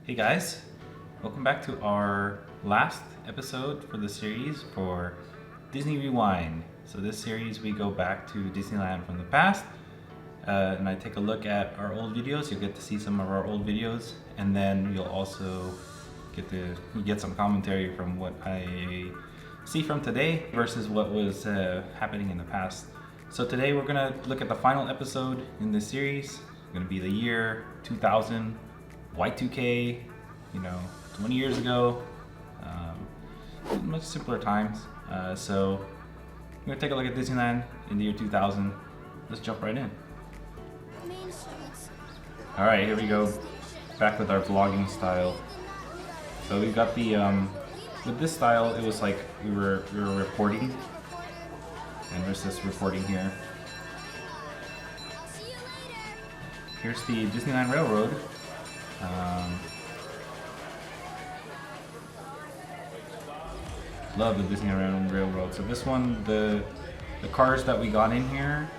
Hey guys, welcome back to our last episode for the series for Disney Rewind. So this series we go back to Disneyland from the past and I take a look at our old videos. You'll get to see some of our old videos and then you'll also get some commentary from what I see from today versus what was happening in the past. So today we're going to look at the final episode in this series. It's going to be the year 2000. Y2K, 20 years ago, much simpler times. So we're gonna take a look at Disneyland in the year 2000. Let's jump right in. All right, here we go. Back with our vlogging style. So we got the with this style, it was like we were reporting, and there's this reporting here. Here's the Disneyland Railroad. Love the Disneyland Railroad. So this one, the cars that we got in here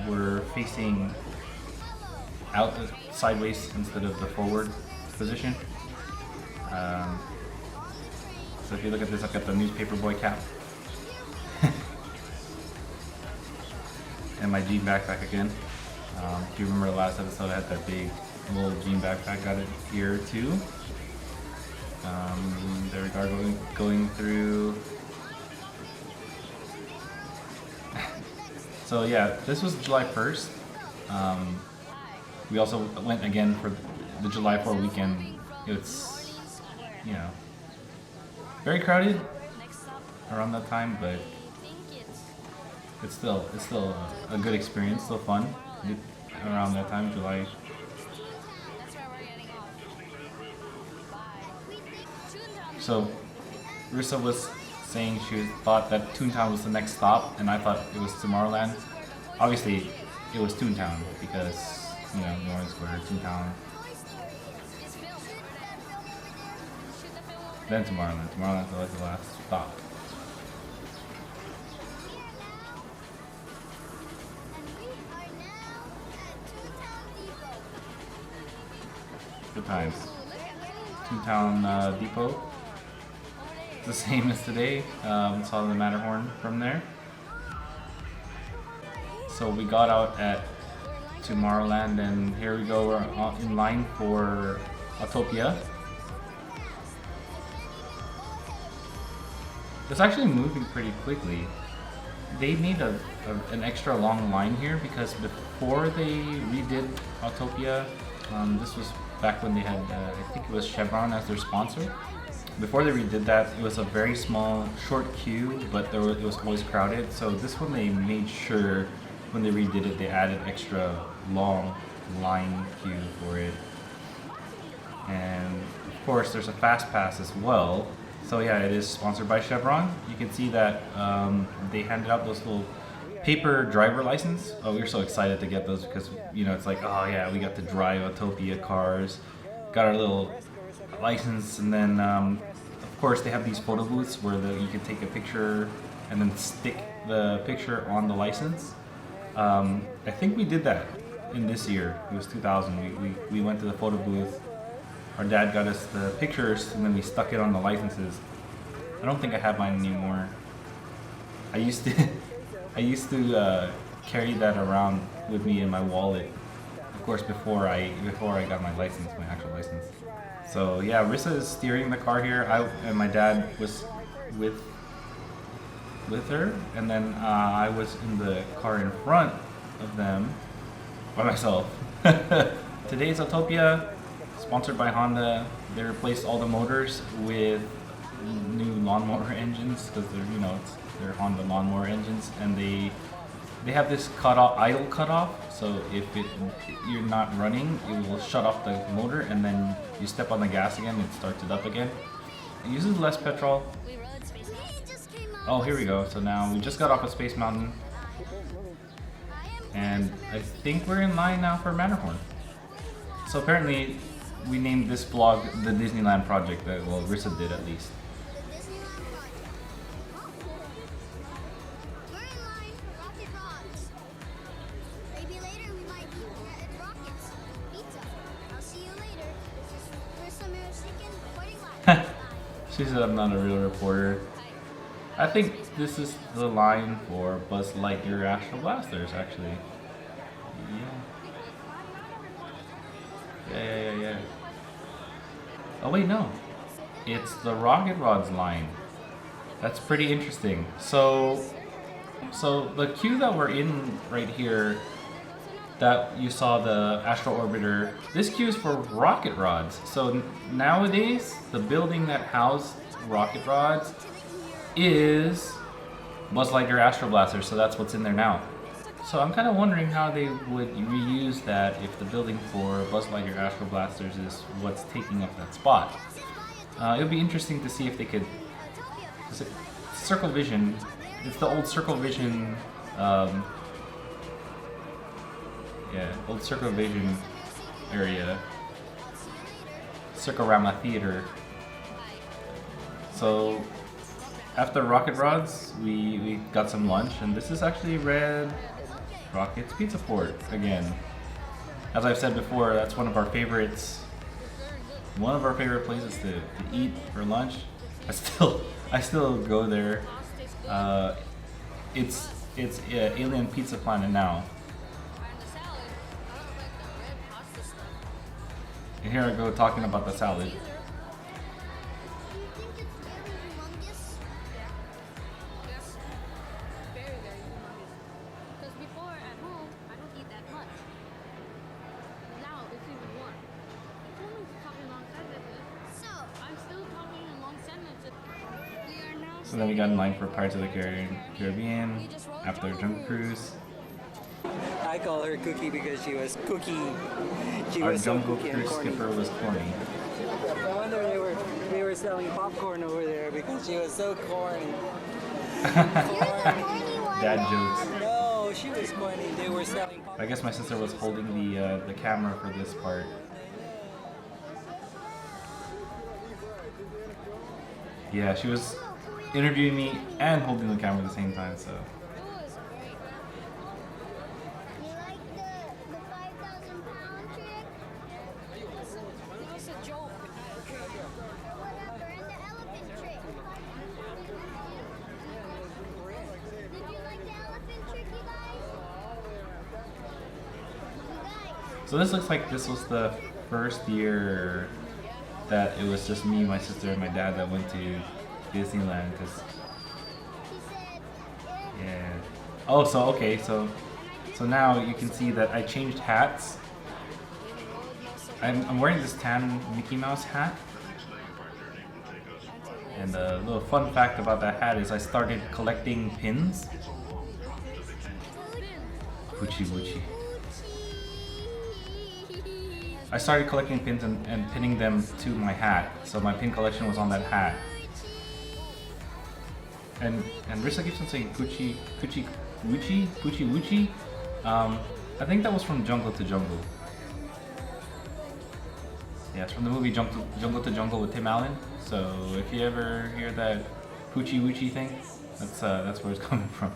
were facing out sideways instead of the forward position. So if you look at this, I've got the newspaper boy cap and my jean backpack again. If you remember the last episode, I had that big little jean backpack. Got it here too. There we are going through. So yeah, this was July 1st. We also went again for the July 4th weekend. It's very crowded around that time, but it's still a good experience, still fun around that time, July. So, Rissa was saying she thought that Toontown was the next stop, and I thought it was Tomorrowland. Obviously, it was Toontown because, Northern Square, Toontown. Then Tomorrowland. Tomorrowland was the last stop. Good times. Toontown Depot. The same as today. Saw the Matterhorn from there. So we got out at Tomorrowland and here we go, we're in line for Autopia. It's actually moving pretty quickly. They made an extra long line here because before they redid Autopia, this was back when they had, I think it was Chevron as their sponsor. Before they redid that, it was a very small, short queue, but it was always crowded. So this one they made sure, when they redid it, they added extra long line queue for it. And of course, there's a fast pass as well. So yeah, it is sponsored by Chevron. You can see that they handed out those little paper driver license. Oh, we were so excited to get those because it's like, oh yeah, we got to drive Autopia cars. Got our little license, and then of course they have these photo booths where you can take a picture and then stick the picture on the license. I think we did that in this year. It was 2000. We went to the photo booth. Our dad got us the pictures and then we stuck it on the licenses. I don't think I have mine anymore. I used to carry that around with me in my wallet. Of course, before I got my license, my actual license. So yeah, Rissa is steering the car here. And my dad was with her, and then I was in the car in front of them by myself. Today's Autopia, sponsored by Honda. They replaced all the motors with new lawnmower engines because they're Honda lawnmower engines, and they have this idle cutoff. So if you're not running, it will shut off the motor, and then you step on the gas again, it starts it up again. It uses less petrol. Oh, here we go. So now we just got off of Space Mountain, and I think we're in line now for Matterhorn. So apparently, we named this vlog the Disneyland Project. Well, Rissa did at least. She said I'm not a real reporter. I think this is the line for Buzz Lightyear Astral Blasters, actually. Yeah. Oh wait, no. It's the Rocket Rods line. That's pretty interesting. So the queue that we're in right here, that you saw the Astral Orbiter, this queue is for Rocket Rods. So nowadays, the building that housed Rocket Rods is Buzz Lightyear Astral Blaster, so that's what's in there now. So I'm kind of wondering how they would reuse that if the building for Buzz Lightyear Astral Blasters is what's taking up that spot. It would be interesting to see if they could... Is it Circle Vision? It's the old Circle Vision... old Circle Vision area. Circorama Theater. So... after Rocket Rods, we got some lunch, and this is actually Red Rocket's Pizza Port again. As I've said before, that's one of our favorites. One of our favorite places to eat for lunch. I still go there. It's Alien Pizza Planet now. And here I go talking about the salad. So then we got in line for Pirates of the Caribbean after Jungle Cruise. I call her Cookie because she was Cookie. She Our was so Jungle cookie and Cruise corny. skipper was corny. No wonder they were selling popcorn over there because she was so corny. Dad jokes. No, she was corny. They were selling popcorn. I guess my sister was holding the camera for this part. Yeah, she was interviewing me and holding the camera at the same time, so. You like the 5,000-pound trick? That was a joke. Whatever, and the elephant trick. Did you like the elephant trick, you guys? So this looks like this was the first year that it was just me, my sister, and my dad that went to Disneyland, because yeah. Oh, so okay, so now you can see that I changed hats. I'm wearing this tan Mickey Mouse hat, and a little fun fact about that hat is I started collecting pins. Woochie woochie. I started collecting pins and pinning them to my hat, so my pin collection was on that hat. And Rissa keeps on saying Gucci, Gucci, Gucci, Gucci, Gucci. I think that was from Jungle to Jungle. Yeah, it's from the movie Jungle to Jungle with Tim Allen. So if you ever hear that Poochie Woochie thing, that's where it's coming from.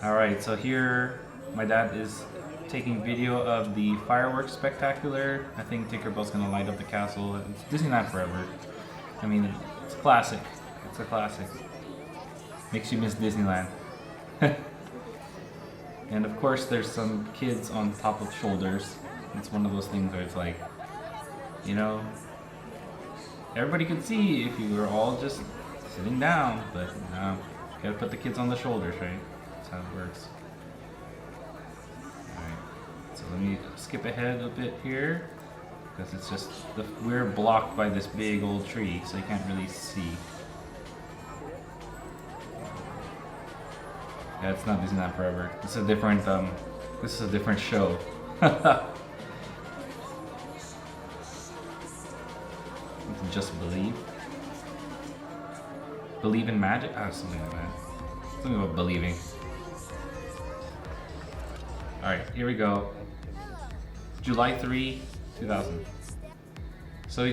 All right, so here my dad is taking video of the fireworks spectacular. I think Tinkerbell's gonna light up the castle. It's Disneyland forever. I mean, it's classic. It's a classic. Makes you miss Disneyland. And of course, there's some kids on top of shoulders. It's one of those things where it's like, you know, everybody could see if you were all just sitting down, but no, you gotta put the kids on the shoulders, right? That's how it works. Alright, so let me skip ahead a bit here, because it's just, we're blocked by this big old tree, so you can't really see. Yeah, it's not Disneyland Forever. This is a different show. Just believe. Believe in magic? Ah, something like that. Something about believing. Alright, here we go. July 3, 2000. So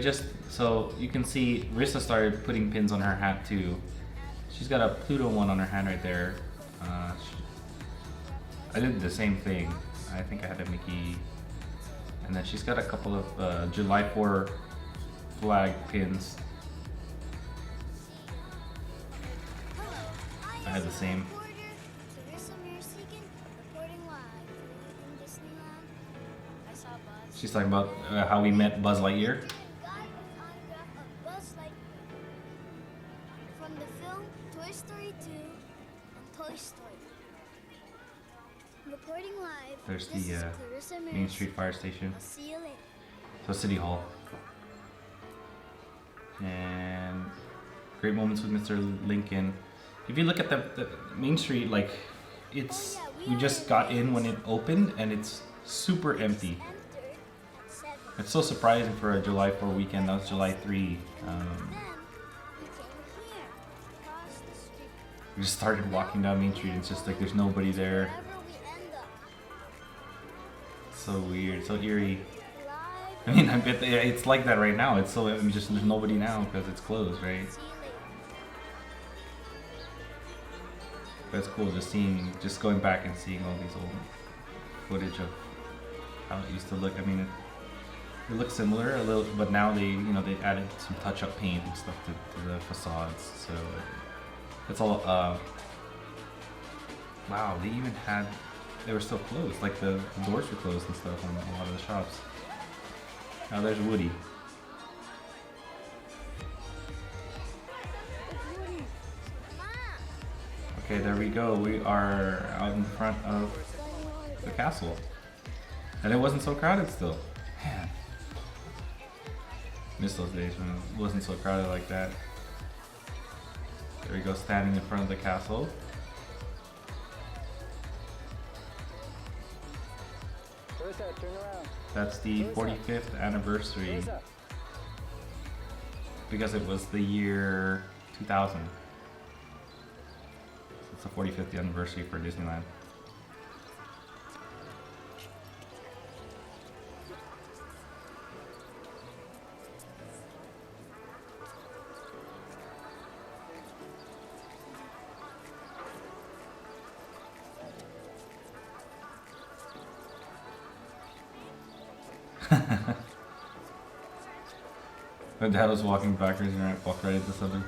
you can see Rissa started putting pins on her hat too. She's got a Pluto one on her hand right there. I did the same thing. I think I had a Mickey. And then she's got a couple of July 4 flag pins. I had the same. Reporter Teresa Marasigan reporting live from Disneyland. I saw Buzz. She's talking about how we met Buzz Lightyear. Guy with autograph of Buzz Lightyear from the film Toy Story 2 and Toy Story. Reporting live. There's This the is Clarissa Main Marasigan. Street Fire Station. I'll see you later. So City Hall. And great moments with Mr. Lincoln. If you look at the Main Street, like it's we just got in when it opened and it's super empty. Entered 7. It's so surprising for a July 4 weekend. That was July 3. Then we came here, across the street. We just started walking down Main Street. It's just like there's nobody there. Wherever we end up, So weird, so eerie. live. I mean, I bet it's like that right now. It's so I mean, just there's nobody now because it's closed, right? See you later. That's cool. Just going back and seeing all these old footage of how it used to look. I mean, it looks similar a little, but now they added some touch-up paint and stuff to the facades. So it's all. Wow, they were still closed. Like the doors were closed and stuff on a lot of the shops. Now there's Woody. Okay, there we go. We are out in front of the castle. And it wasn't so crowded still. Man. Miss those days when it wasn't so crowded like that. There we go, standing in front of the castle. Clarissa, turn around. That's the 45th anniversary Clarissa. because it was the year 2000. It's the 45th anniversary for Disneyland. My dad was walking backwards and walked right into something.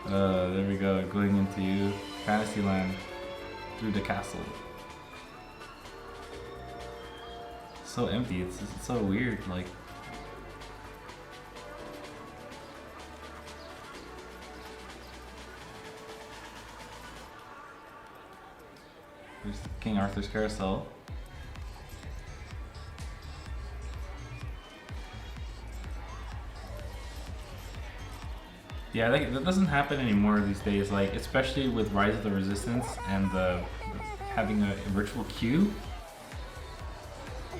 There we go, going into Fantasyland through the castle. So empty, it's so weird, like. There's King Arthur's Carousel. Yeah, that doesn't happen anymore these days. Like, especially with Rise of the Resistance and having a virtual queue.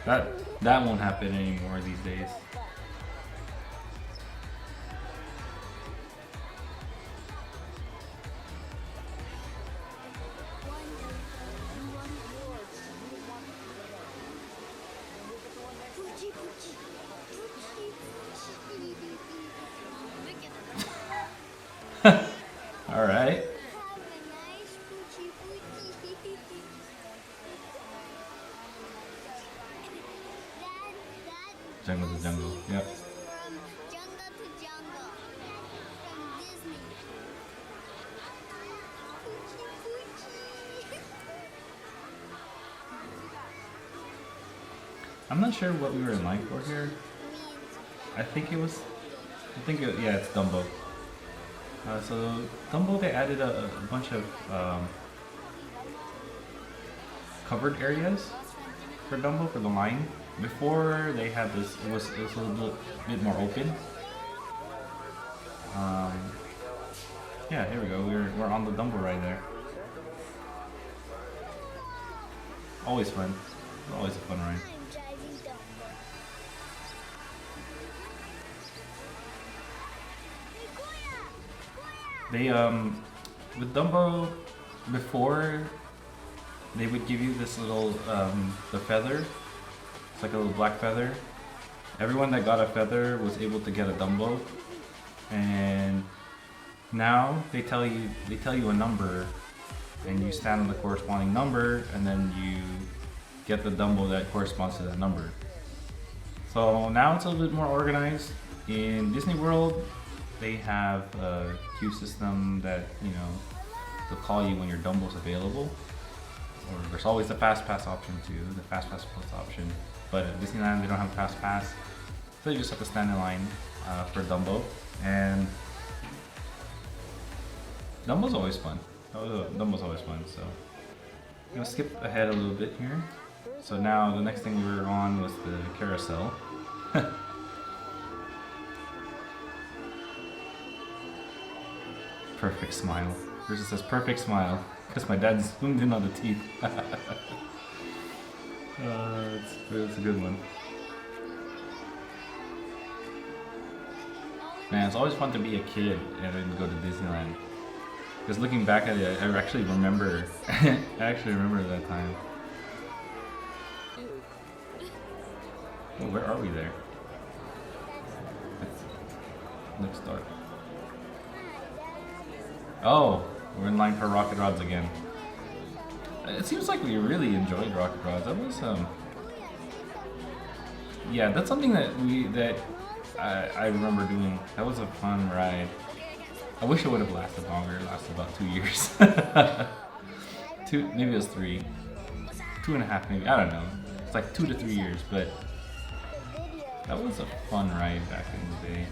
That won't happen anymore these days. All right. Jungle to jungle. Yep. From jungle to jungle. From Disney. I'm not sure what we were in line for here. Yeah, it's Dumbo. So Dumbo, they added a bunch of covered areas for Dumbo for the line. Before they had this, it was a little bit more open. Yeah, here we go. We're on the Dumbo ride there. Always fun. Always a fun ride. I'm driving Dumbo. Hey, They with Dumbo before they would give you this little the feather. It's like a little black feather. Everyone that got a feather was able to get a Dumbo, and Now they tell you a number, and you stand on the corresponding number, and then you get the Dumbo that corresponds to that number. So now it's a little bit more organized. In Disney World, they have a queue system that, you know, they'll call you when your Dumbo's available. Or there's always the Fast Pass option too, the Fast Pass Plus option. But at Disneyland, they don't have Fast Pass. So you just have to stand in line for Dumbo. And Dumbo's always fun. Dumbo's always fun, so. I'm gonna skip ahead a little bit here. So now the next thing we were on was the Carousel. Perfect smile. Versus says perfect smile. Because my dad zoomed in on the teeth. It's a good one. Man, it's always fun to be a kid and then go to Disneyland. Because looking back at it, I actually remember. I actually remember that time. Oh, where are we there? It looks dark. Oh, we're in line for Rocket Rods again. It seems like we really enjoyed Rocket Rods. That was yeah, that's something that I remember doing. That was a fun ride. I wish it would have lasted longer. It lasted about 2 years. Maybe it was 3. 2.5 maybe. I don't know. It's like 2 to 3 years, but that was a fun ride back in the day.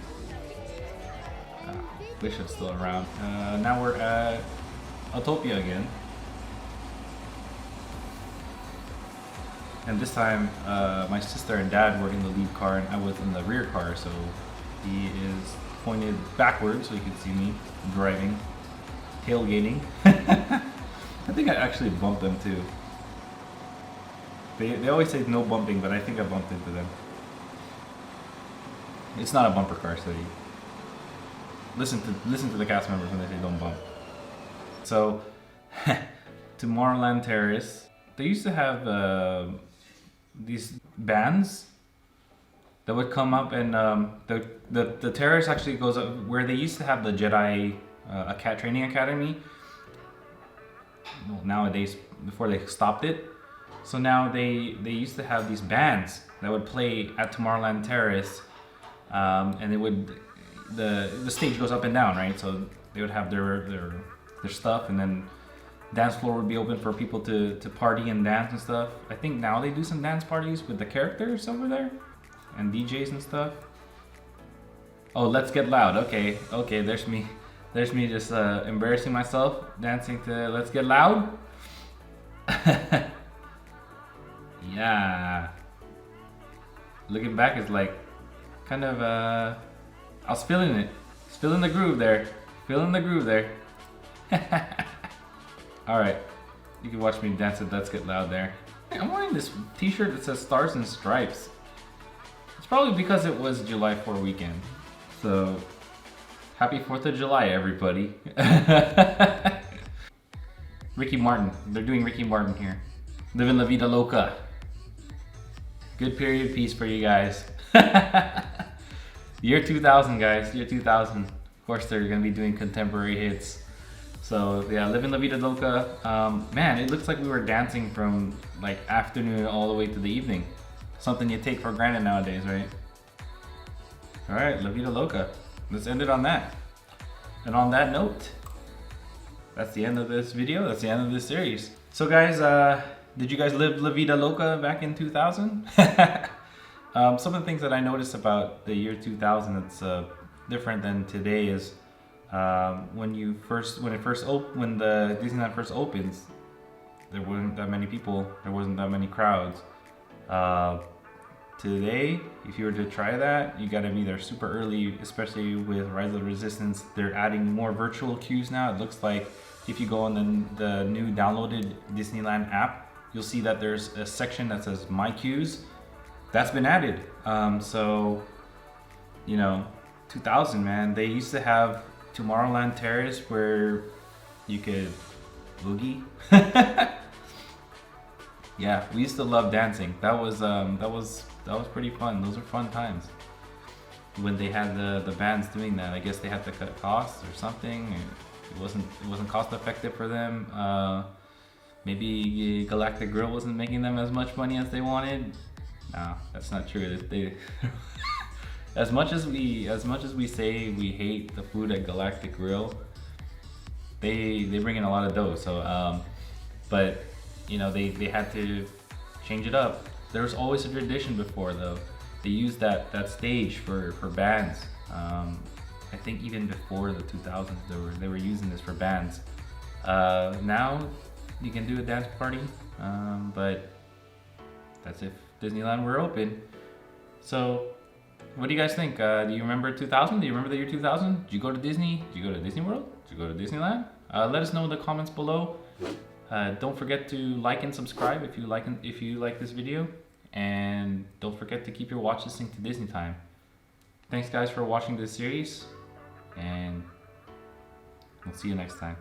Wish it's still around. Now we're at Autopia again. And this time, my sister and dad were in the lead car and I was in the rear car, so he is pointed backwards so you can see me driving, tailgating. I think I actually bumped them too. They always say no bumping, but I think I bumped into them. It's not a bumper car, so you listen to the cast members when they say don't bump. So, Tomorrowland Terrace, they used to have these bands that would come up, and the terrace actually goes up where they used to have the Jedi training academy. Well, nowadays, before they stopped it, so now they used to have these bands that would play at Tomorrowland Terrace, and it would the stage goes up and down, right? So they would have their stuff, and then dance floor would be open for people to party and dance and stuff. I think now they do some dance parties with the characters over there and DJs and stuff. Oh, Let's Get Loud. Okay, there's me just embarrassing myself dancing to Let's Get Loud. Yeah, looking back, it's like kind of I was feeling it, feeling the groove there. Alright, you can watch me dance at Let's Get Loud there. Hey, I'm wearing this t-shirt that says Stars and Stripes. It's probably because it was July 4 weekend. So, happy 4th of July, everybody. Ricky Martin. They're doing Ricky Martin here. Living La Vida Loca. Good period piece for you guys. Year 2000, guys. Year 2000. Of course, they're going to be doing contemporary hits. So yeah, Living La Vida Loca. Man, it looks like we were dancing from like afternoon all the way to the evening. Something you take for granted nowadays, right? All right, La Vida Loca. Let's end it on that. And on that note, that's the end of this video. That's the end of this series. So guys, did you guys live La Vida Loca back in 2000? Some of the things that I noticed about the year 2000 that's different than today is when the Disneyland first opens, there wasn't that many people, there wasn't that many crowds. Today, if you were to try that, you gotta be there super early, especially with Rise of the Resistance. They're adding more virtual queues now. It looks like if you go on the new downloaded Disneyland app, you'll see that there's a section that says My Queues. That's been added. So, you know, 2000, man, they used to have Tomorrowland Terrace where you could boogie. Yeah, we used to love dancing. That was pretty fun. Those were fun times. when they had the bands doing that. I guess they had to cut costs or something. It wasn't cost effective for them. Maybe Galactic Grill wasn't making them as much money as they wanted. No, that's not true. They as much as we say we hate the food at Galactic Grill, they bring in a lot of dough. So but you know, they had to change it up. There was always a tradition before though. They used that stage for bands. I think even before the 2000s they were using this for bands. Now you can do a dance party, but that's if Disneyland were open. So what do you guys think? Do you remember 2000? Do you remember the year 2000? Did you go to Disney? Did you go to Disney World? Did you go to Disneyland? Let us know in the comments below. Don't forget to like and subscribe if you like this video, and don't forget to keep your watches synced to Disney time. Thanks guys for watching this series, and we'll see you next time.